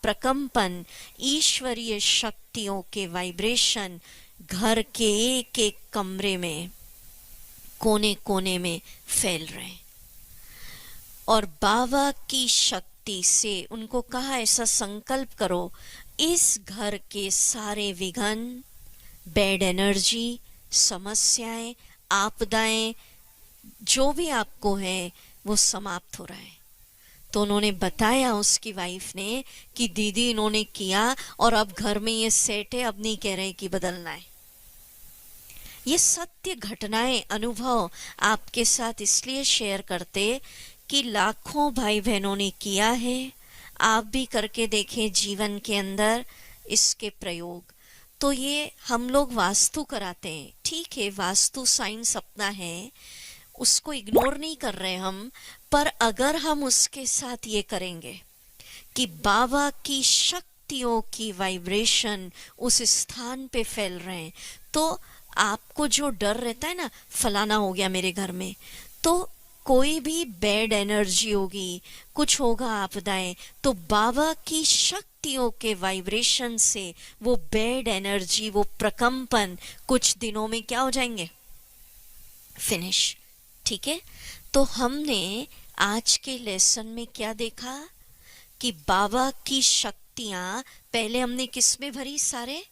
प्रकंपन, ईश्वरीय शक्तियों के वाइब्रेशन घर के एक एक कमरे में, कोने कोने में फैल रहे हैं। और बाबा की शक्ति से उनको कहा, ऐसा संकल्प करो, इस घर के सारे विघ्न, बैड एनर्जी, समस्याएं, आपदाएं, जो भी आपको है वो समाप्त हो रहा है। तो उन्होंने बताया उसकी वाइफ ने कि दीदी इन्होंने किया और अब घर में ये सेट है, अब नहीं कह रहे कि बदलना है। ये सत्य घटनाएं, अनुभव आपके साथ इसलिए शेयर करते कि लाखों भाई बहनों ने किया है, आप भी करके देखें जीवन के अंदर इसके प्रयोग। तो ये हम लोग वास्तु कराते हैं, ठीक है, वास्तु साइंस अपना है, उसको इग्नोर नहीं कर रहे हम, पर अगर हम उसके साथ ये करेंगे कि बाबा की शक्तियों की वाइब्रेशन उस स्थान पे फैल रहे हैं, तो आपको जो डर रहता है ना, फलाना हो गया मेरे घर में, तो कोई भी बैड एनर्जी होगी, कुछ होगा आपदाएं, तो बाबा की शक्तियों के वाइब्रेशन से वो बैड एनर्जी, वो प्रकंपन कुछ दिनों में क्या हो जाएंगे, फिनिश। ठीक है, तो हमने आज के लेसन में क्या देखा कि बाबा की शक्तियां पहले हमने किस में भरी, सारे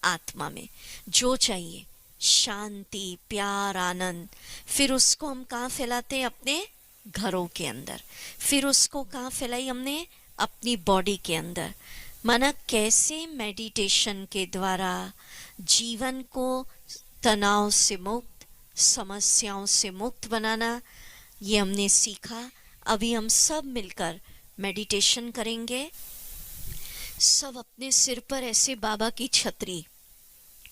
आत्मा में, जो चाहिए शांति, प्यार, आनंद, फिर उसको हम कहाँ फैलाते हैं, अपने घरों के अंदर, फिर उसको कहाँ फैलाई हमने, अपनी बॉडी के अंदर। माना कैसे मेडिटेशन के द्वारा जीवन को तनाव से मुक्त, समस्याओं से मुक्त बनाना, ये हमने सीखा। अभी हम सब मिलकर मेडिटेशन करेंगे। सब अपने सिर पर ऐसे बाबा की छतरी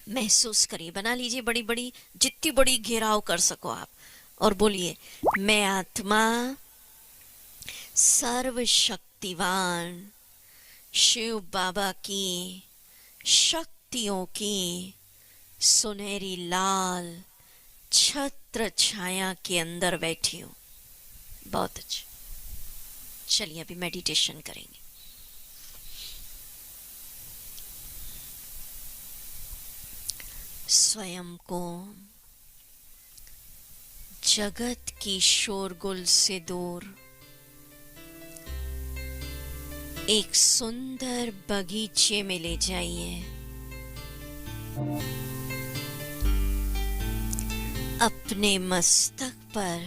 महसूस करिए, बना लीजिए बड़ी बड़ी, जितनी बड़ी घेराव कर सको आप, और बोलिए, मैं आत्मा सर्वशक्तिवान शिव बाबा की शक्तियों की सुनहरी लाल छत्र छाया के अंदर बैठी हूं। बहुत अच्छा, चलिए अभी मेडिटेशन करेंगे। स्वयं को जगत की शोरगुल से दूर एक सुंदर बगीचे में ले जाइए। अपने मस्तक पर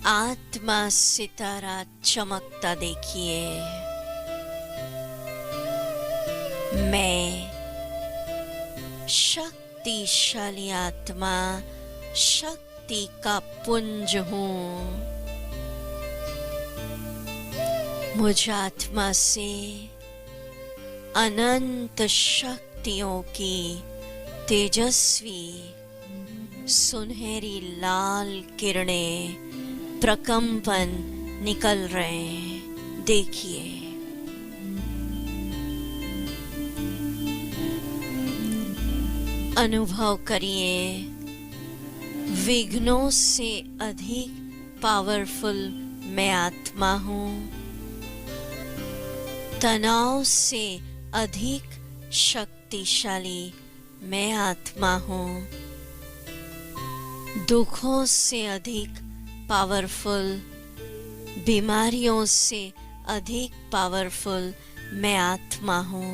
आत्मा सितारा चमकता देखिए। मैं शक्तिशाली आत्मा, शक्ति का पुंज हूं। मुझ आत्मा से अनंत शक्तियों की तेजस्वी सुनहरी लाल किरणें, प्रकंपन निकल रहे हैं, देखिए। अनुभव करिए, विघ्नों से अधिक पावरफुल मैं आत्मा हूं, तनाव से अधिक शक्तिशाली मैं आत्मा हूं, दुखों से अधिक पावरफुल, बीमारियों से अधिक पावरफुल मैं आत्मा हूं।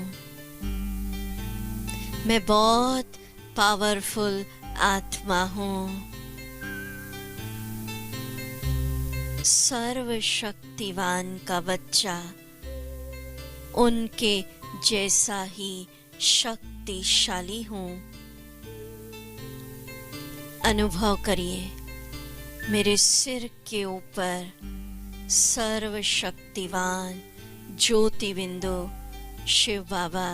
मैं बहुत पावरफुल आत्मा हूं। सर्वशक्तिवान का बच्चा उनके जैसा ही शक्तिशाली हूं। अनुभव करिए, मेरे सिर के ऊपर सर्वशक्तिवान ज्योति बिंदु शिव बाबा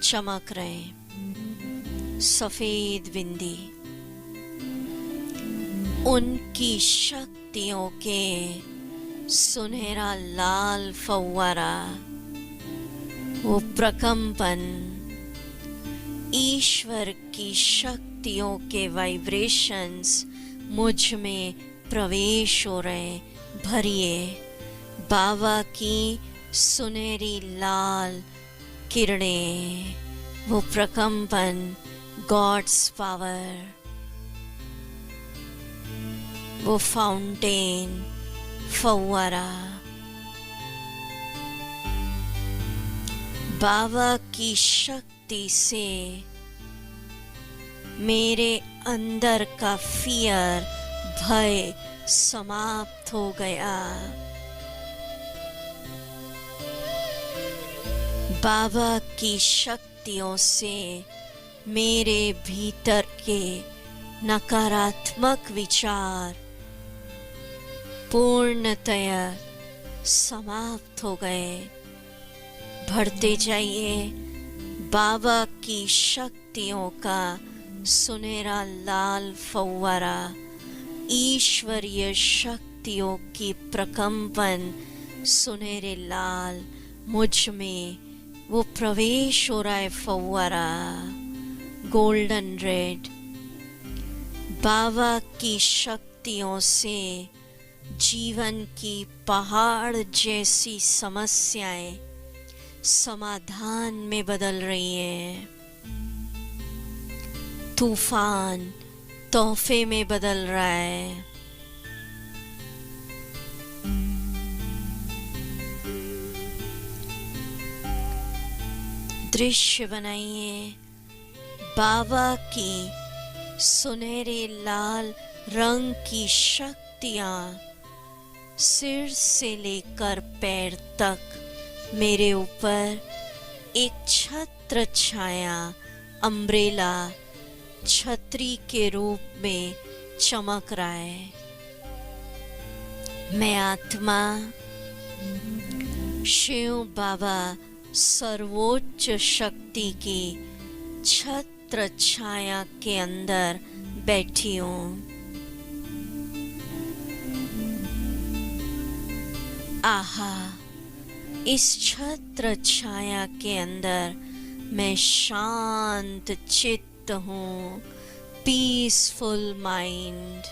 चमक रहे हैं। सफेद बिंदी, उनकी शक्तियों के सुनहरा लाल फव्वारा, वो प्रकंपन, ईश्वर की शक्तियों के वाइब्रेशंस मुझ में प्रवेश हो रहे। भरिए बाबा की सुनहरी लाल किरणें, वो प्रकंपन, गॉड्स पावर, वो फाउंटेन, फव्वारा, बाबा की शक्ति से मेरे अंदर का फियर, भय समाप्त हो गया। बाबा की शक्तियों से मेरे भीतर के नकारात्मक विचार पूर्णतया समाप्त हो गए। बढ़ते जाइए, बाबा की शक्तियों का सुनहरा लाल फव्वारा, ईश्वरीय शक्तियों की प्रकंपन, सुनहरे लाल मुझ में वो प्रवेश हो रहा है। फव्वारा गोल्डन रेड, बाबा की शक्तियों से जीवन की पहाड़ जैसी समस्याएं समाधान में बदल रही हैं। तूफान तोहफे में बदल रहा है। दृश्य बनाइए, बाबा की सुनहरे लाल रंग की शक्तियां सिर से लेकर पैर तक मेरे ऊपर एक छत्र छाया, अम्ब्रेला, छतरी के रूप में चमक रहा है। मैं आत्मा शिव बाबा सर्वोच्च शक्ति की छत्र छाया के अंदर बैठी हूँ। आहा, इस छत्र छाया के अंदर मैं शांत चित्त हूँ, पीसफुल माइंड।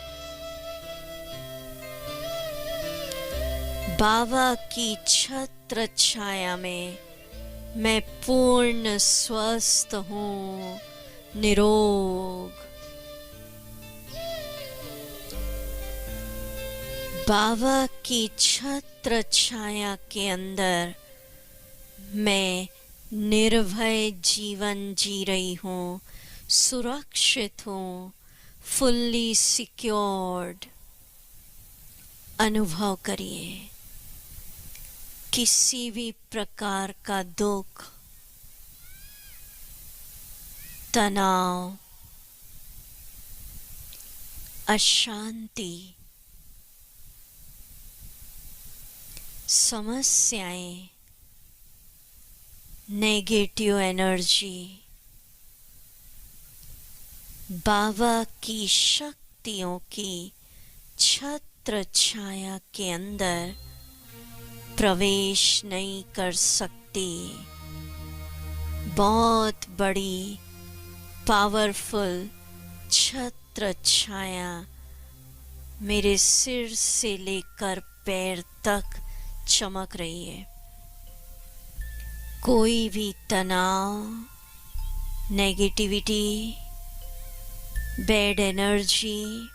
बाबा की छत्र छाया में मैं पूर्ण स्वस्थ हूँ, निरोग। बाबा की छत्र छाया के अंदर मैं निर्भय जीवन जी रही हूँ, सुरक्षित हूँ, फुल्ली सिक्योर्ड। अनुभव करिए, किसी भी प्रकार का दुख, तनाव, अशांति, समस्याएं, नेगेटिव एनर्जी बाबा की शक्तियों की छत्र छाया के अंदर प्रवेश नहीं कर सकती। बहुत बड़ी पावरफुल छत्र छाया मेरे सिर से लेकर पैर तक चमक रही है। कोई भी तनाव, नेगेटिविटी, बैड एनर्जी,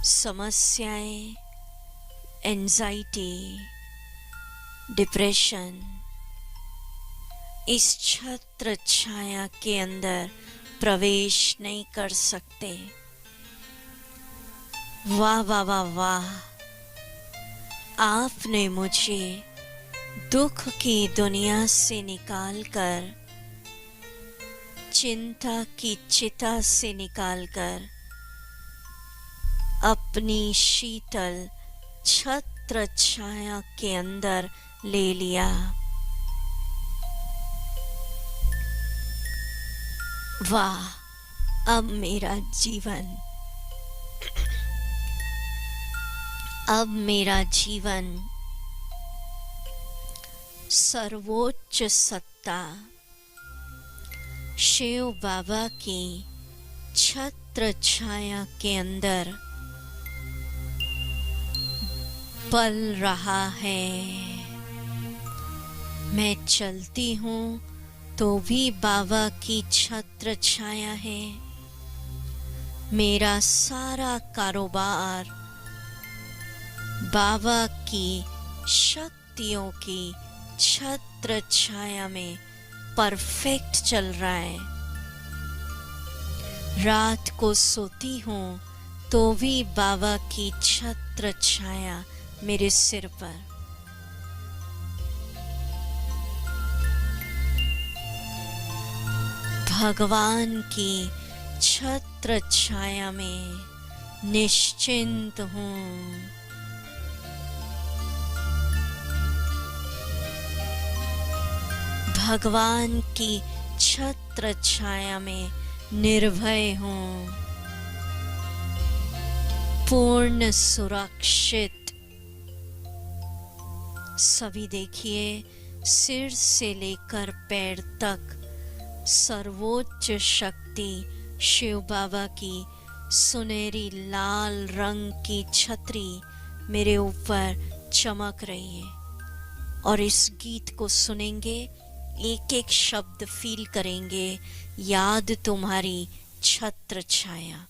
समस्याएं, एंजाइटी, डिप्रेशन इस छत्र छाया के अंदर प्रवेश नहीं कर सकते। वाह वाह वाह वाह, आपने मुझे दुख की दुनिया से निकालकर, चिंता की चिता से निकालकर अपनी शीतल छत्र छाया के अंदर ले लिया। वाह, अब मेरा जीवन, अब मेरा जीवन सर्वोच्च सत्ता शिव बाबा की छत्र छाया के अंदर पल रहा है। मैं चलती हूँ तो भी बाबा की छत्र छाया है। मेरा सारा कारोबार बाबा की शक्तियों की छत्र छाया में परफेक्ट चल रहा है। रात को सोती हूँ तो भी बाबा की छत्र छाया मेरे सिर पर। भगवान की छत्र छाया में निश्चिंत हूँ। भगवान की छत्र छाया में निर्भय हूँ, पूर्ण सुरक्षित। सभी देखिए, सिर से लेकर पैर तक सर्वोच्च शक्ति शिव बाबा की सुनहरी लाल रंग की छतरी मेरे ऊपर चमक रही है। और इस गीत को सुनेंगे, एक एक शब्द फील करेंगे, याद तुम्हारी छत्र छाया।